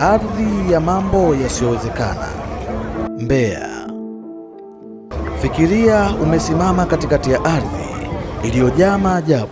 ardhi ya mambo yasiyowezekana. Mbeya. Fikiria umesimama katikati ya ardhi iliyojaa maajabu,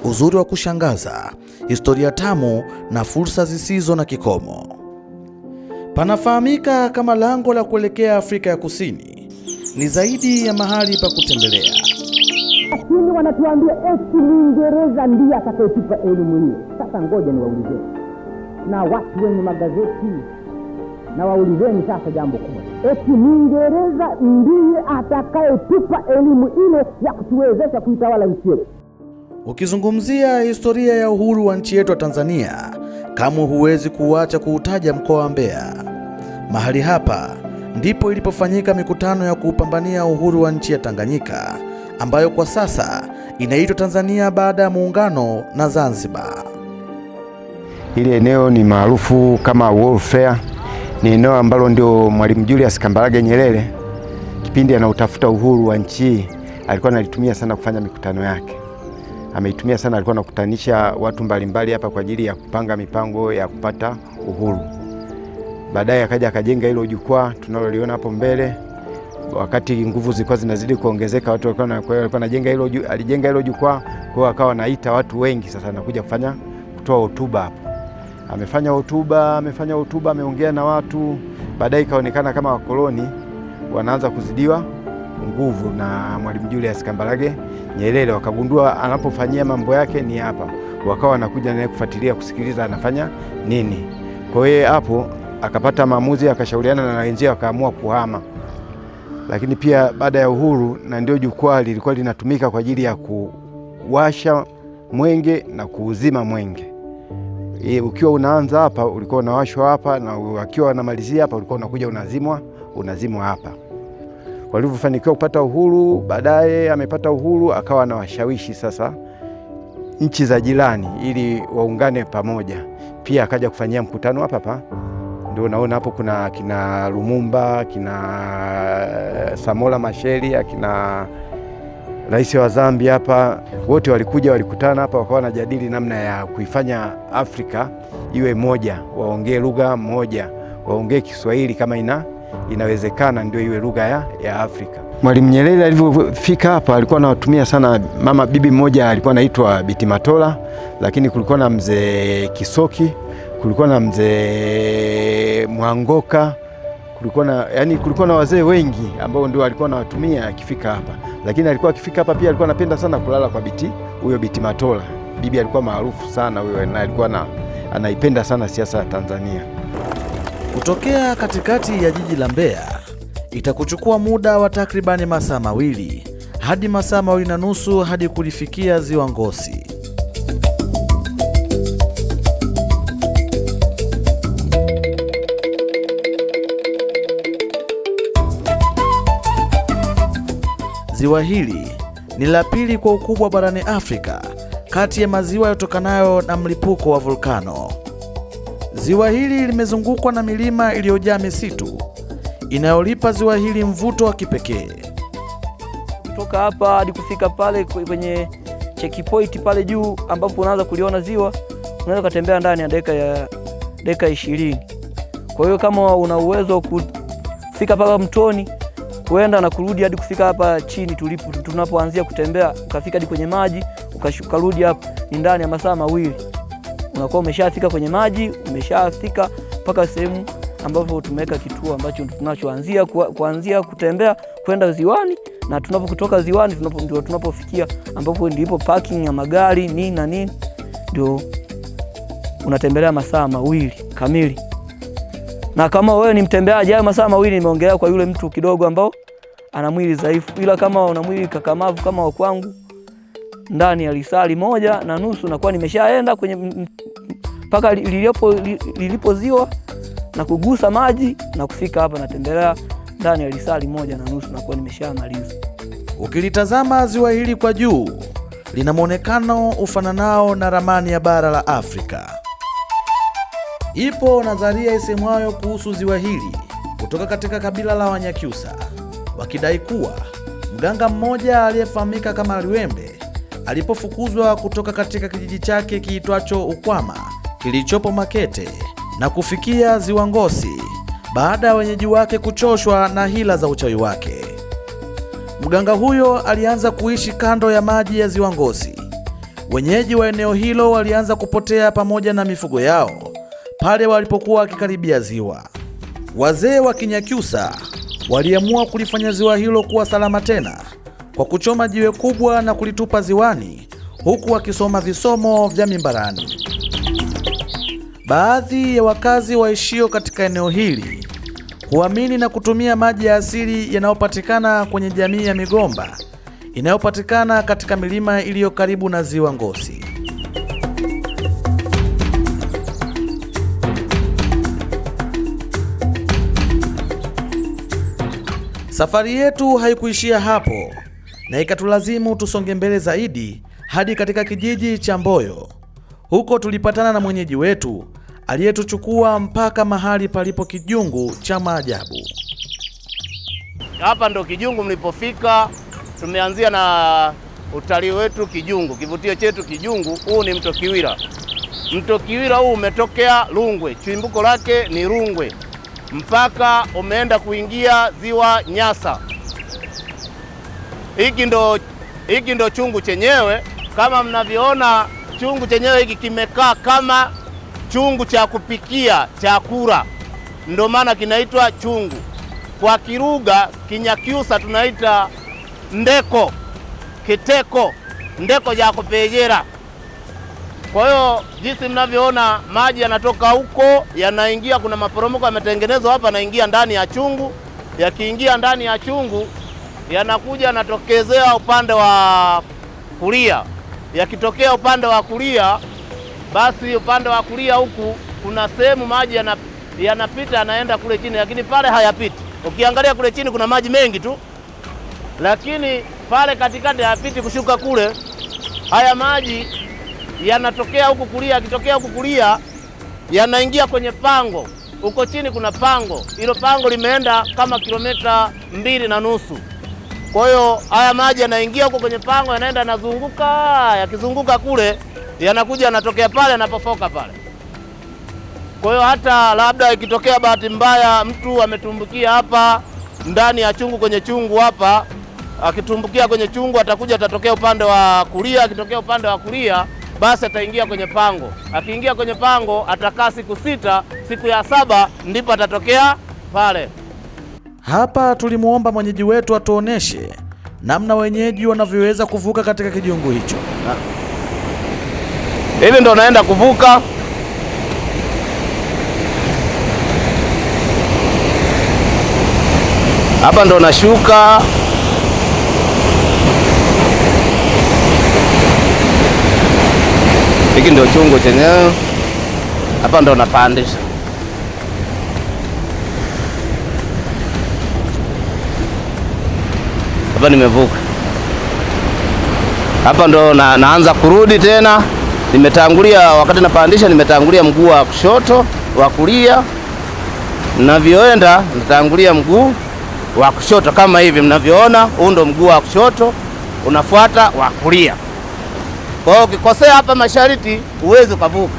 uzuri wa kushangaza, historia tamu na fursa zisizo na kikomo. Panafahamika kama lango la kuelekea Afrika ya Kusini. Ni zaidi ya mahali pa kutembelea. Lakini wanatuambia eti Mwingereza ndiye atakayetupa elimu hiyo. Sasa ngoja niwaulizeni, na watu wenye magazeti, na waulizeni sasa jambo kubwa. Eti Mwingereza ndiye atakayetupa elimu ile ya kutuwezesha kuitawala nchi yetu. Ukizungumzia historia ya uhuru wa nchi yetu ya Tanzania, kamwe huwezi kuacha kuutaja mkoa wa Mbeya. Mahali hapa ndipo ilipofanyika mikutano ya kupambania uhuru wa nchi ya Tanganyika, ambayo kwa sasa inaitwa Tanzania baada ya muungano na Zanzibar. Hili eneo ni maarufu kama World Fair. Ni eneo ambalo ndio Mwalimu Julius Kambarage Nyerere kipindi anautafuta uhuru wa nchi alikuwa analitumia sana kufanya mikutano yake. Ameitumia sana, alikuwa anakutanisha watu mbalimbali hapa kwa ajili ya kupanga mipango ya kupata uhuru. Baadaye akaja akajenga hilo jukwaa tunaloliona hapo mbele. Wakati nguvu zilikuwa zinazidi kuongezeka, watu walikuwa alijenga hilo jukwaa, kwa akawa anaita watu wengi sasa nakuja kutoa hotuba hapo. Amefanya hotuba, ameongea na watu. Baadaye ikaonekana kama wakoloni wanaanza kuzidiwa nguvu na Mwalimu Julius Kambarage Nyerere. Wakagundua anapofanyia mambo yake ni hapa, wakawa wanakuja naye kufuatilia kusikiliza anafanya nini. Kwa hiyo hapo akapata maamuzi, akashauriana na wenzake, akaamua kuhama. Lakini pia baada ya uhuru, na ndio jukwaa lilikuwa linatumika kwa ajili ya kuwasha mwenge na kuuzima mwenge. Ukiwa unaanza hapa ulikuwa unawashwa hapa, na ukiwa unamalizia hapa ulikuwa unakuja unazimwa hapa. Walivyofanikiwa kupata uhuru, baadaye amepata uhuru akawa anawashawishi sasa nchi za jirani ili waungane pamoja. Pia akaja kufanyia mkutano hapa. Ndio unaona hapo kuna kina Lumumba, kina Samora Machel, kina Rais wa Zambia hapa. Wote walikutana hapa, wakawa wanajadili namna ya kuifanya Afrika iwe moja, waongee lugha moja, waongee Kiswahili kama inawezekana, ndio iwe lugha ya Afrika. Mwalimu Nyerere alivyofika hapa alikuwa anawatumia sana bibi mmoja alikuwa anaitwa Biti Matola, lakini kulikuwa na mzee Kisoki, kulikuwa na mzee Mwangoka, kulikuwa na wazee wengi ambao ndio alikuwa anawatumia akifika hapa. Lakini alikuwa akifika hapa pia alikuwa anapenda sana kulala kwa Biti Matola. Bibi alikuwa maarufu sana huyo, na alikuwa anaipenda sana siasa ya Tanzania. Kutokea katikati ya jiji la Mbeya itakuchukua muda wa takribani masaa 2 hadi masaa 2.5 hadi kulifikia Ziwa Ngosi. Ziwa hili ni la pili kwa ukubwa barani Afrika kati ya maziwa yatokanayo na mlipuko wa volkano. Ziwa hili limezungukwa na milima iliyojaa misitu inayolipa ziwa hili mvuto wa kipekee. Kutoka hapa hadi kufika pale kwenye checkpoint pale juu ambapo unaanza kuliona ziwa, unaweza kutembea ndani ya dakika 20. Kwa hiyo kama una uwezo kufika paka mtoni kuenda na kurudi hadi kufika hapa chini tunapoanzia kutembea, ukafika hadi kwenye maji ukashuka rudi hapa, ni ndani ya masaa 2. Unakuwa umeshafika kwenye maji, umeshafika mpaka sehemu ambapo tumeweka kituo ambacho tunachoanzia kuanzia kutembea kwenda ziwani, na tunapokutoka ziwani ndio tunapofikia ambapo ndipo parking ya magari nini, ndio unatembelea masaa 2 kamili. Na kama wewe ni mtembeaji, haya masaa 2 nimeongelea kwa yule mtu kidogo ambao ana mwili dhaifu, ila kama una mwili kakamavu kama wa kwangu, ndani ya lisali 1.5 nakuwa nimeshaenda kwenye mpaka lilipo ziwa na kugusa maji na kufika hapa, natembelea ndani ya lisali 1.5 nakuwa nimeshamaliza. Ukilitazama ziwa hili kwa juu, lina muonekano ufananao na ramani ya bara la Afrika. Ipo nadharia isemwayo kuhusu ziwa hili kutoka katika kabila la Wanyakyusa, wakidai kuwa mganga mmoja aliyefahamika kama Liwembe alipofukuzwa kutoka katika kijiji chake kiitwacho Ukwama kilichopo Makete, na kufikia Ziwa Ngosi baada ya wenyeji wake kuchoshwa na hila za uchawi wake. Mganga huyo alianza kuishi kando ya maji ya Ziwa Ngosi. Wenyeji wa eneo hilo walianza kupotea pamoja na mifugo yao pale walipokuwa wakikaribia ziwa. Wazee wa Kinyakyusa waliamua kulifanya ziwa hilo kuwa salama tena kwa kuchoma jiwe kubwa na kulitupa ziwani, huku wakisoma visomo vya mimbarani. Baadhi ya wakazi waishio katika eneo hili huamini na kutumia maji ya asili yanayopatikana kwenye jamii ya migomba inayopatikana katika milima iliyo karibu na Ziwa Ngosi. Safari yetu haikuishia hapo na ikatulazimu tusonge mbele zaidi hadi katika kijiji cha Mboyo. Huko tulipatana na mwenyeji wetu aliyetuchukua mpaka mahali palipo kijungu cha maajabu. Hapa ndo kijungu mlipofika. Tumeanzia na utalii wetu kijungu, kivutio chetu kijungu. Huu ni mto Kiwira. Mto Kiwira huu umetokea Rungwe, chimbuko lake ni Rungwe, mpaka umeenda kuingia Ziwa Nyasa. Hiki ndo chungu chenyewe. Kama mnavyoona, chungu chenyewe hiki kimekaa kama chungu cha kupikia chakula, ndio maana kinaitwa chungu. Kwa Kiruga Kinyakyusa tunaita ndeko, kiteko, ndeko ya kupejera. Kwa hiyo jinsi mnavyoona, maji yanatoka huko yanaingia, kuna maporomoko yametengenezwa hapa, yanaingia ndani ya chungu. Yakiingia ndani ya chungu yanakuja yanatokezea upande wa kulia. Yakitokea upande wa kulia, basi upande wa kulia huku kuna sehemu maji yanapita yanaenda kule chini, lakini pale hayapiti. Ukiangalia kule chini kuna maji mengi tu, lakini pale katikati hayapiti kushuka kule. Haya maji yanatokea huku kulia, yakitokea huku kulia yanaingia kwenye pango. Huko chini kuna pango, hilo pango limeenda kama kilomita 2.5. Kwa hiyo haya maji yanaingia huko kwenye pango, yanaenda yanazunguka, yakizunguka kule yanakuja yanatokea pale yanapofoka pale. Kwa hiyo hata labda ikitokea bahati mbaya mtu ametumbukia hapa ndani ya chungu, kwenye chungu hapa, akitumbukia kwenye chungu atakuja atatokea upande wa kulia. Akitokea upande wa kulia, basi ataingia kwenye pango. Akiingia kwenye pango atakaa siku 6, siku ya 7 ndipo atatokea pale. Hapa tulimuomba mwenyeji wetu atuoneshe namna wenyeji wanavyoweza kuvuka katika kijungu hicho. Hivi ndo naenda kuvuka. Hapa ndo nashuka. Hiki ndo chungu chenyewe. Hapa ndo napandisha. Hapa nimevuka. Hapa ndo naanza kurudi tena. Nimetangulia wakati napandisha, nimetangulia mguu wa kushoto, wa kulia. Ninavyoenda natangulia mguu wa kushoto kama hivi mnavyoona. Huu ndo mguu wa kushoto, unafuata wa kulia. Kwa hiyo ukikosea hapa mashariti uweze kuvuka.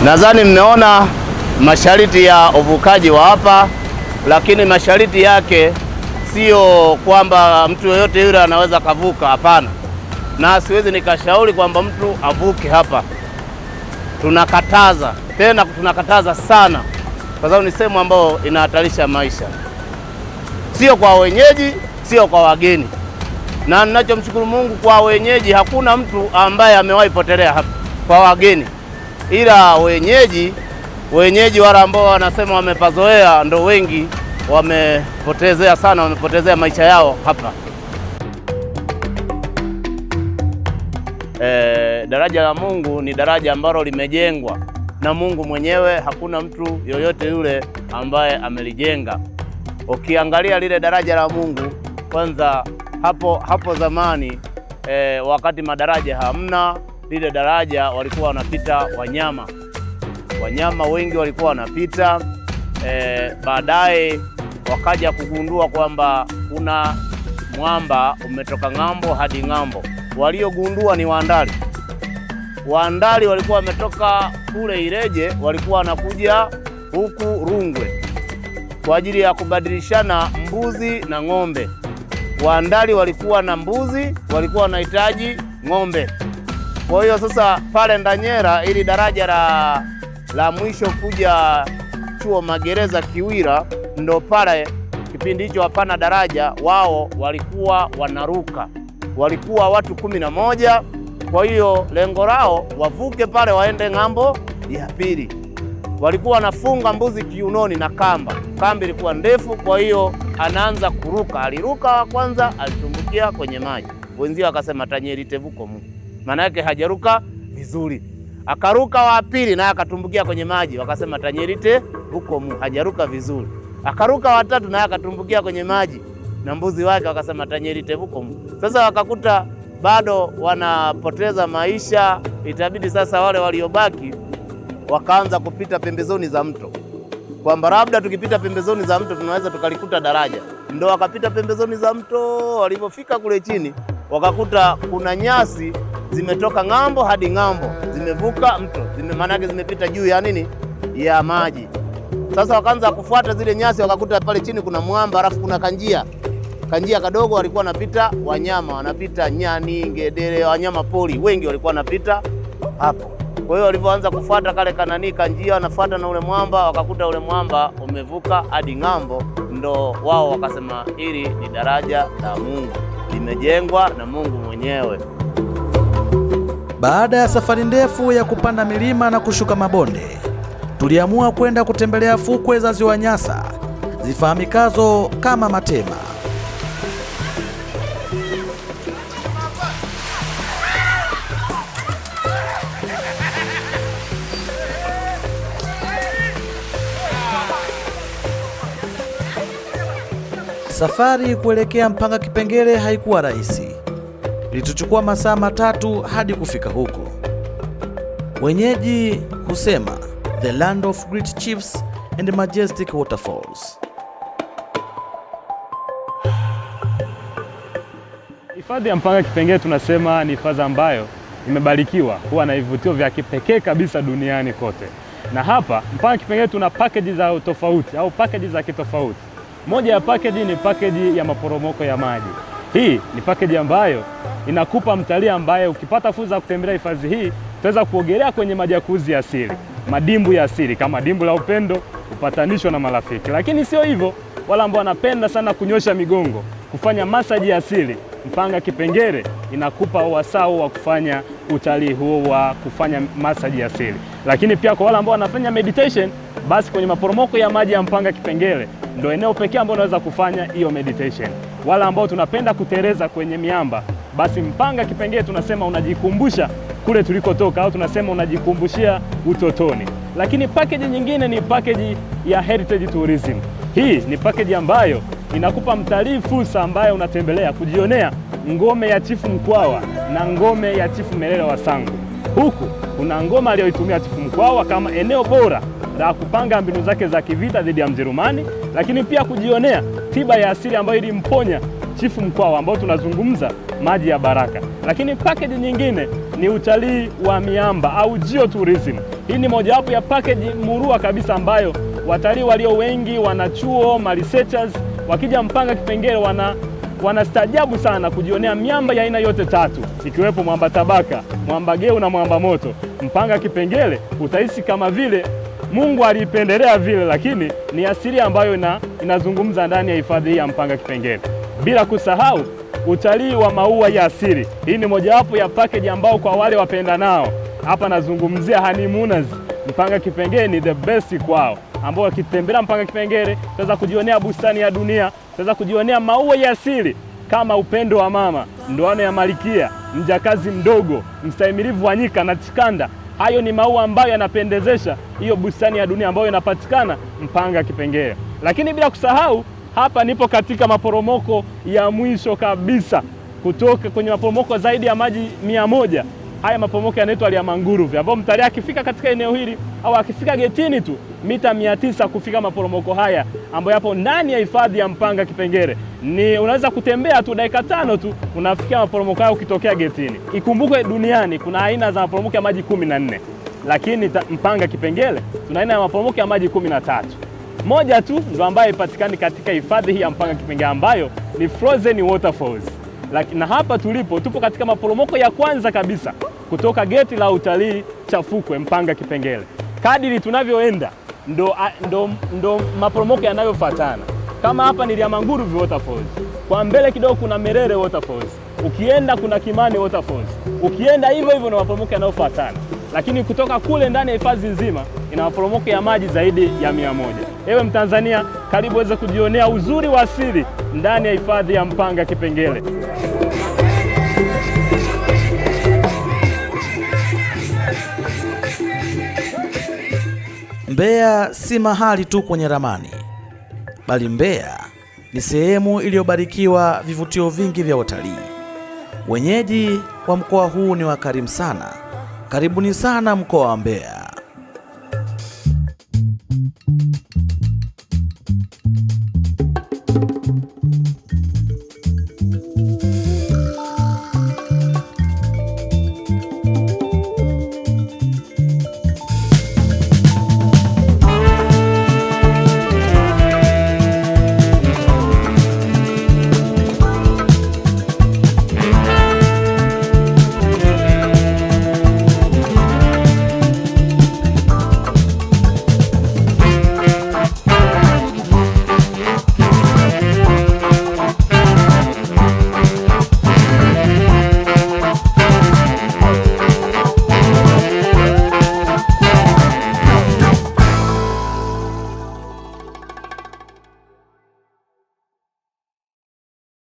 Nadhani mmeona mashariti ya uvukaji wa hapa, lakini mashariti yake sio kwamba mtu yoyote yule anaweza kavuka, hapana. Na siwezi nikashauri kwamba mtu avuke hapa. Tunakataza, tena tunakataza sana, kwa sababu ni sehemu ambayo inahatarisha maisha, sio kwa wenyeji, sio kwa wageni. Na ninachomshukuru Mungu, kwa wenyeji hakuna mtu ambaye amewahi potelea hapa, kwa wageni. Ila wenyeji wale ambao wanasema wamepazoea ndo wengi wamepotezea sana, wamepotezea maisha yao hapa. Daraja la Mungu ni daraja ambalo limejengwa na Mungu mwenyewe. Hakuna mtu yoyote yule ambaye amelijenga. Ukiangalia lile daraja la Mungu, kwanza hapo zamani, wakati madaraja hamna, lile daraja walikuwa wanapita wanyama wengi walikuwa wanapita. Baadaye wakaja kugundua kwamba kuna mwamba umetoka ng'ambo hadi ng'ambo. Waliogundua ni Waandali. Waandali walikuwa wametoka kule Ileje, walikuwa wanakuja huku Rungwe kwa ajili ya kubadilishana mbuzi na ng'ombe. Waandali walikuwa na mbuzi, walikuwa wanahitaji ng'ombe. Kwa hiyo sasa pale Ndanyera, ili daraja la mwisho kuja chuo magereza Kiwira, ndo pale kipindi hicho hapana daraja, wao walikuwa wanaruka. Walikuwa watu 11, kwa hiyo lengo lao wavuke pale waende ng'ambo ya pili. Walikuwa wanafunga mbuzi kiunoni na kamba. Kamba ilikuwa ndefu, kwa hiyo anaanza kuruka. Aliruka wa kwanza, alitumbukia kwenye maji. Wenzio akasema tanyerite vuko mu. Maana yake hajaruka vizuri. Akaruka wa pili naye akatumbukia kwenye maji, wakasema tanyerite vuko mu, hajaruka vizuri. Akaruka wa tatu naye akatumbukia kwenye maji na mbuzi wake, wakasema tanyerite vuko mu. Sasa wakakuta bado wanapoteza maisha, itabidi sasa wale waliobaki wakaanza kupita pembezoni za mto, kwamba labda tukipita pembezoni za mto tunaweza tukalikuta daraja. Ndio wakapita pembezoni za mto. Walipofika kule chini wakakuta kuna nyasi zimetoka ng'ambo hadi ng'ambo, zimevuka mto, maana yake zimepita juu ya nini, ya maji. Sasa wakaanza kufuata zile nyasi, wakakuta pale chini kuna mwamba, alafu kuna kanjia kadogo, walikuwa wanapita wanyama, wanapita nyani, ngedere, wanyama pori wengi walikuwa wanapita hapo. Kwa hiyo walivyoanza kufuata kale kanjia, wanafuata na ule mwamba, wakakuta ule mwamba umevuka hadi ng'ambo. Ndo wao wakasema hili ni daraja la Mungu, limejengwa na Mungu mwenyewe. Baada ya safari ndefu ya kupanda milima na kushuka mabonde, tuliamua kwenda kutembelea fukwe za Ziwa Nyasa zifahamikazo kama Matema. Safari kuelekea Mpanga Kipengere haikuwa rahisi. Ilituchukua masaa 3 hadi kufika huko. Wenyeji husema the land of great chiefs and majestic waterfalls. Hifadhi ya Mpanga Kipengere tunasema ni hifadhi ambayo imebarikiwa kuwa na vivutio vya kipekee kabisa duniani kote. Na hapa Mpanga Kipengere tuna package za tofauti au package za kitofauti. Moja ya package ni package ya maporomoko ya maji. Hii ni package ambayo inakupa mtalii ambaye ukipata fursa ya kutembelea hifadhi hii utaweza kuogelea kwenye majakuzi ya asili, madimbu ya asili kama dimbu la upendo, upatanisho na marafiki. Lakini sio hivyo, wale ambao wanapenda sana kunyosha migongo, kufanya masaji ya asili, Mpanga Kipengere inakupa wasaa wa kufanya utalii huo wa kufanya masaji ya asili. Lakini pia kwa wale ambao wanafanya meditation, basi kwenye maporomoko ya maji ya Mpanga Kipengere ndio eneo pekee ambao unaweza kufanya hiyo meditation. Wale ambao tunapenda kuteleza kwenye miamba, basi Mpanga Kipengere tunasema unajikumbusha kule tulikotoka, au tunasema unajikumbushia utotoni. Lakini package nyingine ni package ya heritage tourism. Hii ni package ambayo inakupa mtalii fursa ambayo unatembelea kujionea ngome ya Chifu Mkwawa na ngome ya Chifu Melele wa Sangu. Huku kuna ngoma aliyoitumia Chifu Mkwawa kama eneo bora la kupanga mbinu zake za kivita dhidi ya Mjerumani, lakini pia kujionea tiba ya asili ambayo ilimponya Chifu Mkwawa, ambao tunazungumza maji ya baraka. Lakini package nyingine ni utalii wa miamba au geotourism. Hii ni mojawapo ya package murua kabisa ambayo watalii walio wengi, wanachuo, researchers wakija Mpanga Kipengere wanastaajabu sana kujionea miamba ya aina yote tatu, ikiwepo mwamba tabaka, mwamba geu na mwamba moto. Mpanga Kipengere utahisi kama vile Mungu alipendelea vile, lakini ni asili ambayo inazungumza ndani ya hifadhi ya Mpanga Kipengere. Bila kusahau utalii wa maua ya asili. Hii ni mojawapo ya package ambao kwa wale wapenda nao, hapa nazungumzia honeymooners, Mpanga Kipengere ni the best kwao, ambao wakitembelea Mpanga Kipengere utaweza kujionea bustani ya dunia, utaweza kujionea maua ya asili kama upendo wa mama, ndoano ya Malikia, mjakazi mdogo, mstahimilivu wa nyika na chikanda. Hayo ni maua ambayo yanapendezesha hiyo bustani ya dunia ambayo inapatikana Mpanga Kipengere. Lakini bila kusahau, hapa nipo katika maporomoko ya mwisho kabisa. Kutoka kwenye maporomoko zaidi ya maji 100, haya maporomoko yanaitwa Lyamanguruve, ambapo mtalii akifika katika eneo hili au akifika getini tu mita 900 kufika maporomoko haya ambayo yapo ndani ya hifadhi ya Mpanga Kipengere. Ni unaweza kutembea tu dakika 5 tu unafikia maporomoko haya ukitokea getini. Ikumbukwe duniani kuna aina za maporomoko ya maji 14, lakini Mpanga Kipengere tuna aina ya maporomoko ya maji 13. Moja tu ndio ambayo ipatikani katika hifadhi hii ya Mpanga Kipengere ambayo ni frozen waterfalls. Na hapa tupo katika maporomoko ya kwanza kabisa kutoka geti la utalii Chafukwe Mpanga Kipengere. Kadiri tunavyoenda ndo maporomoko yanayofuatana. Kama hapa ni Lyamanguruve waterfalls, kwa mbele kidogo kuna Merere waterfalls, ukienda kuna Kimani waterfalls, ukienda hivyo na maporomoko yanayofuatana. Lakini kutoka kule ndani ya hifadhi nzima ina maporomoko ya maji zaidi ya 100. Ewe Mtanzania, karibu uweze kujionea uzuri wa asili ndani ya hifadhi ya Mpanga Kipengere. Mbeya si mahali tu kwenye ramani, bali Mbeya ni sehemu iliyobarikiwa vivutio vingi vya utalii. Wenyeji wa mkoa huu ni wakarimu sana. Karibuni sana mkoa wa Mbeya.